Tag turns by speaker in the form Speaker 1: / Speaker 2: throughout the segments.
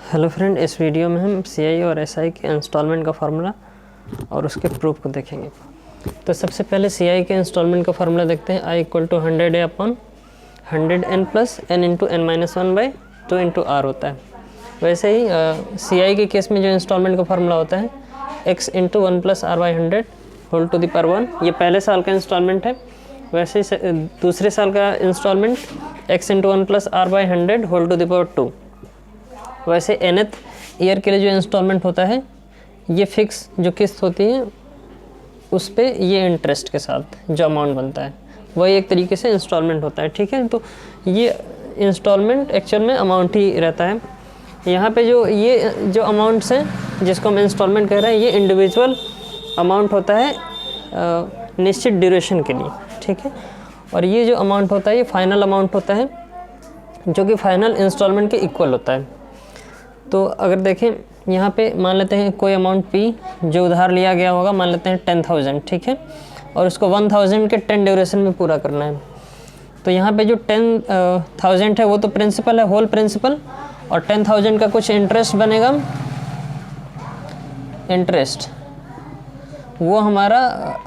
Speaker 1: Hello friend, इस video में हम सीआई और एसआई के इंस्टॉलमेंट का फार्मूला और उसके प्रूफ को देखेंगे। तो सबसे पहले सीआई के इंस्टॉलमेंट का फार्मूला देखते हैं। I equal to 100A upon 100n plus n into n minus 1/2 into R होता है। वैसे ही सीआई के केस में जो इंस्टॉलमेंट का फार्मूला होता है x into 1 plus r/100 whole to the power 1। ये पहले साल का इंस्टॉलमेंट है। वैसे ही दूसरे साल का instalment x into 1 plus r/100 whole to the power 2। वैसे nth ईयर के लिए जो इंस्टॉलमेंट होता है ये फिक्स जो किस्त होती है उस पे ये इंटरेस्ट के साथ जो अमाउंट बनता है वही एक तरीके से इंस्टॉलमेंट होता है। ठीक है, तो ये इंस्टॉलमेंट एक्चुअल में अमाउंट ही रहता है। यहाँ पे जो अमाउंट्स हैं जिसको हम इंस्टॉलमेंट कह रहे हैं ये इंडिविजुअल अमाउंट होता है निश्चित ड्यूरेशन के लिए। ठीक है, और ये जो अमाउंट होता है ये फाइनल अमाउंट होता है जो कि फाइनल इंस्टॉलमेंट के इक्वल होता है। तो अगर देखें यहाँ पे मान लेते हैं कोई अमाउंट P जो उधार लिया गया होगा, मान लेते हैं 10,000। ठीक है, और उसको 1,000 के 10 ड्यूरेशन में पूरा करना है। तो यहाँ पे जो 10,000 है वो तो प्रिंसिपल है, होल प्रिंसिपल, और 10,000 का कुछ इंटरेस्ट बनेगा। इंटरेस्ट वो हमारा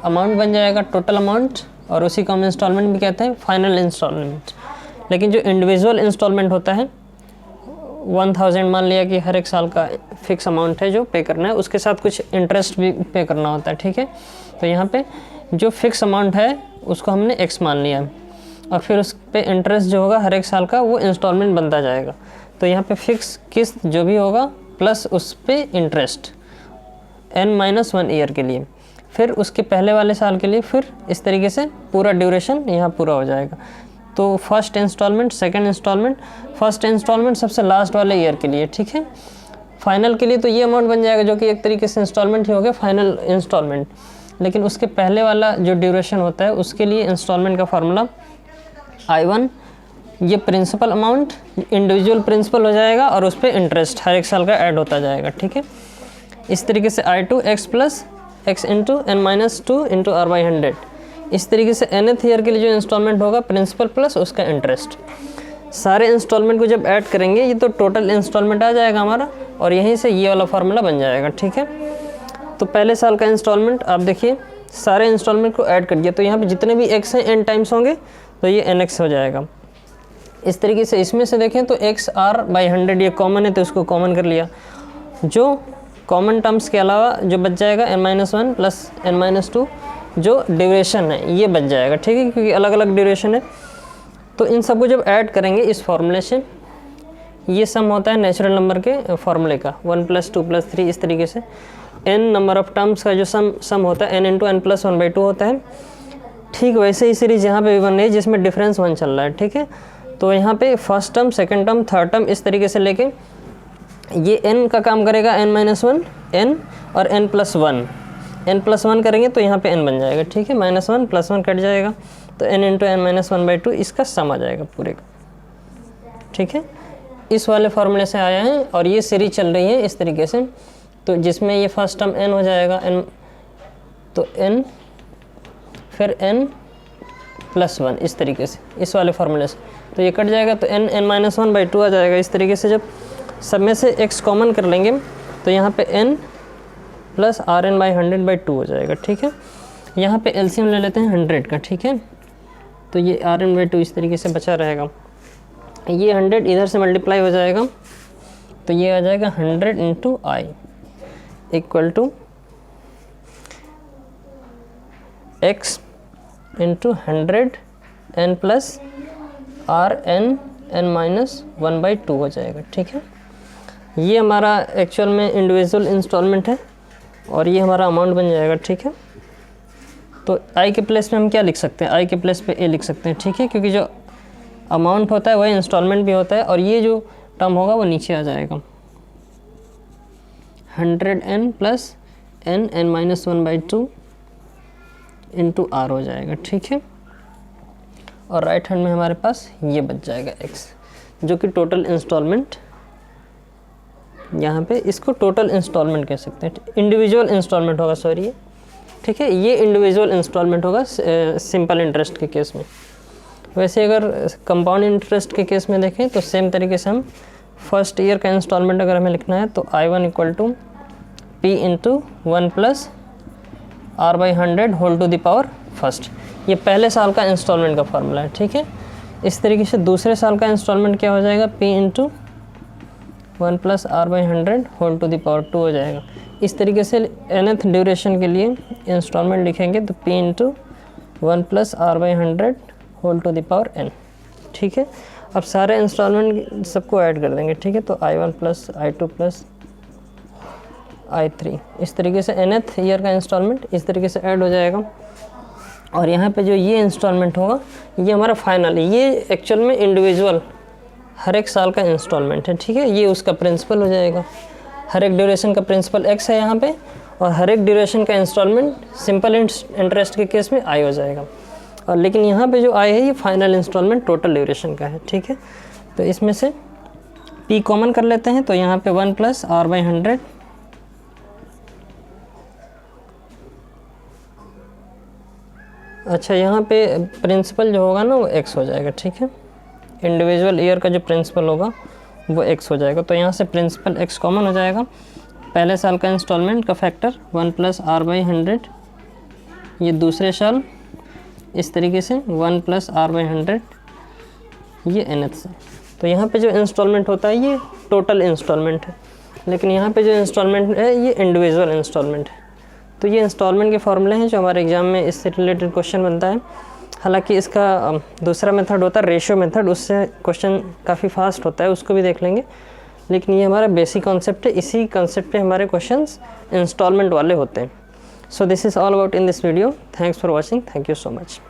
Speaker 1: अमाउंट बन जाएगा, टोटल अमाउंट, और उसी को हम इंस्टॉलमेंट भी कहते हैं, फाइनल इंस्टॉलमेंट। लेकिन जो इंडिविजुअल इंस्टॉलमेंट होता है 1,000 मान लिया कि हर एक साल का फिक्स अमाउंट है जो पे करना है, उसके साथ कुछ इंटरेस्ट भी पे करना होता है। ठीक है, तो यहाँ पे जो फिक्स अमाउंट है उसको हमने x मान लिया और फिर उस पे इंटरेस्ट जो होगा हर एक साल का वो इंस्टॉलमेंट बनता जाएगा। तो यहाँ पे फिक्स किस्त जो भी होगा प्लस उस पे इंटरेस्ट n-1 ईयर के लिए, फिर उसके पहले वाले साल के लिए, फिर इस तरीके से पूरा ड्यूरेशन यहाँ पूरा हो जाएगा। तो first instalment, second instalment, first instalment सबसे लास्ट वाले ईयर के लिए। ठीक है, फाइनल के लिए तो ये अमाउंट बन जाएगा जो कि एक तरीके से इंस्टॉलमेंट ही हो गया, फाइनल इंस्टॉलमेंट। लेकिन उसके पहले वाला जो ड्यूरेशन होता है उसके लिए इंस्टॉलमेंट का फार्मूला I1 ये प्रिंसिपल अमाउंट इंडिविजुअल प्रिंसिपल हो जाएगा और उस पर इंटरेस्ट हर एक साल का ऐड होता जाएगा। ठीक है, इस तरीके से I2 x plus x into n-2 into r/100। इस तरीके से nth ईयर के लिए जो इंस्टॉलमेंट होगा प्रिंसिपल प्लस उसका इंटरेस्ट। सारे इंस्टॉलमेंट को जब ऐड करेंगे ये तो टोटल इंस्टॉलमेंट आ जाएगा हमारा, और यहीं से ये वाला फार्मूला बन जाएगा। ठीक है, तो पहले साल का इंस्टॉलमेंट आप देखिए सारे इंस्टॉलमेंट को ऐड कर दिया, तो यहाँ पे जितने भी x हैं n टाइम्स होंगे तो ये nx हो जाएगा। इस तरीके से इसमें से देखें तो x r/100 ये कॉमन है तो इसको कॉमन कर लिया। जो कॉमन टर्म्स के अलावा जो बच जाएगा n-1 प्लस n-2 जो ड्यूरेशन है ये बच जाएगा। ठीक है, क्योंकि अलग अलग ड्यूरेशन है। तो इन सबको जब ऐड करेंगे इस फॉर्मूले से, ये सम होता है नेचुरल नंबर के फॉर्मूले का 1 + 2 + 3। इस तरीके से n नंबर ऑफ टर्म्स का जो सम होता है n इंटू n प्लस 1/2 होता है। ठीक वैसे ही सीरीज यहाँ पे भी बन रही है जिसमें डिफरेंस 1 चल रहा है। ठीक है, तो यहाँ पे first term, second term, third term इस तरीके से लेके ये n का काम करेगा n-1 n और n+1 n+1 करेंगे तो यहाँ पे n बन जाएगा। ठीक है, -1 +1 कट जाएगा तो n इंटू n-1/2 इसका सम आ जाएगा पूरे का। ठीक है, इस वाले फार्मूले से आया है और ये सीरीज चल रही है इस तरीके से, तो जिसमें ये फर्स्ट टर्म n हो जाएगा n, तो n फिर n+1 इस तरीके से इस वाले फार्मूले से, तो ये कट जाएगा तो n-1/2 आ जाएगा। इस तरीके से जब सब में से x कॉमन कर लेंगे तो यहाँ पे n प्लस Rn/100/2 हो जाएगा। ठीक है, यहाँ पे एलसीएम ले लेते हैं 100 का। ठीक है, तो ये Rn/2 इस तरीके से बचा रहेगा। ये 100 इधर से मल्टीप्लाई हो जाएगा तो ये आ जाएगा 100 into I equal to x into 100 n plus Rn(n-1/2 हो जाएगा। ठीक है, ये हमारा एक्चुअल में इंडिविजुअल इंस्टॉलमेंट है और ये हमारा अमाउंट बन जाएगा। ठीक है, तो I के प्लेस में हम क्या लिख सकते हैं, I के प्लेस पे A लिख सकते हैं। ठीक है, क्योंकि जो अमाउंट होता है वही इंस्टॉलमेंट भी होता है, और ये जो टर्म होगा वो नीचे आ जाएगा 100n plus n-1/2 into R हो जाएगा। ठीक है, और राइट हैंड में हमारे पास ये बच जाएगा x, जो कि टोटल इंस्टॉलमेंट, यहाँ पे इसको टोटल इंस्टॉलमेंट कह सकते हैं। इंडिविजुअल इंस्टॉलमेंट होगा, सॉरी। ठीक है, ये इंडिविजुअल इंस्टॉलमेंट होगा सिंपल इंटरेस्ट के केस में। वैसे अगर कंपाउंड इंटरेस्ट के केस में देखें तो सेम तरीके से हम फर्स्ट ईयर का इंस्टॉलमेंट अगर हमें लिखना है तो I1 equal to P into 1 plus R/100 whole to the power first. ये पहले साल का इंस्टॉलमेंट का फार्मूला है, ठीक है। इस तरीके से दूसरे साल का इंस्टॉलमेंट क्या हो जाएगा, P into 1 plus R/100 whole to the power 2 हो जाएगा। इस तरीके से nth ड्यूरेशन के लिए इंस्टॉलमेंट लिखेंगे तो P into 1 plus R/100 whole to the power n, ठीक है। अब सारे इंस्टॉलमेंट सबको ऐड कर देंगे, ठीक है। तो I1 plus I2 plus I3, इस तरीके से nth ईयर का इंस्टॉलमेंट इस तरीके से ऐड हो जाएगा। और यहाँ पे जो ये इंस्टॉलमेंट होगा ये हमारा फाइनल है, ये एक्चुअल में इंडिविजुअल हर एक साल का इंस्टॉलमेंट है, ठीक है। ये उसका प्रिंसिपल हो जाएगा, हर एक ड्यूरेशन का प्रिंसिपल x है यहाँ पे, और हर एक ड्यूरेशन का इंस्टॉलमेंट सिंपल इंटरेस्ट के केस में I हो जाएगा। और लेकिन यहाँ पे जो I है ये फाइनल इंस्टॉलमेंट टोटल ड्यूरेशन का है, ठीक है। तो इसमें से P कॉमन कर लेते हैं तो यहाँ पे 1 प्लस R/100 अच्छा, यहाँ पे प्रिंसिपल जो होगा ना वो x हो जाएगा, ठीक है। इंडिविजुअल ईयर का जो प्रिंसिपल होगा वो x हो जाएगा। तो यहाँ से प्रिंसिपल x कॉमन हो जाएगा। पहले साल का इंस्टॉलमेंट का फैक्टर 1 प्लस R/100, ये दूसरे साल इस तरीके से 1 प्लस R/100, ये nth साल। तो यहाँ पे जो इंस्टॉलमेंट होता है ये टोटल इंस्टॉलमेंट है, लेकिन यहाँ पे जो इंस्टॉलमेंट है ये इंडिविजुअल इंस्टॉलमेंट है। तो ये इंस्टॉलमेंट के फॉर्मूले हैं जो हमारे एग्जाम में इससे रिलेटेड क्वेश्चन बनता है। हालांकि इसका दूसरा मेथड होता है रेशियो मेथड, उससे क्वेश्चन काफ़ी फास्ट होता है, उसको भी देख लेंगे। लेकिन ये हमारा बेसिक कॉन्सेप्ट है, इसी कॉन्सेप्ट पे हमारे क्वेश्चंस इंस्टॉलमेंट वाले होते हैं। So this is all about in this video. Thanks for watching, thank you so much.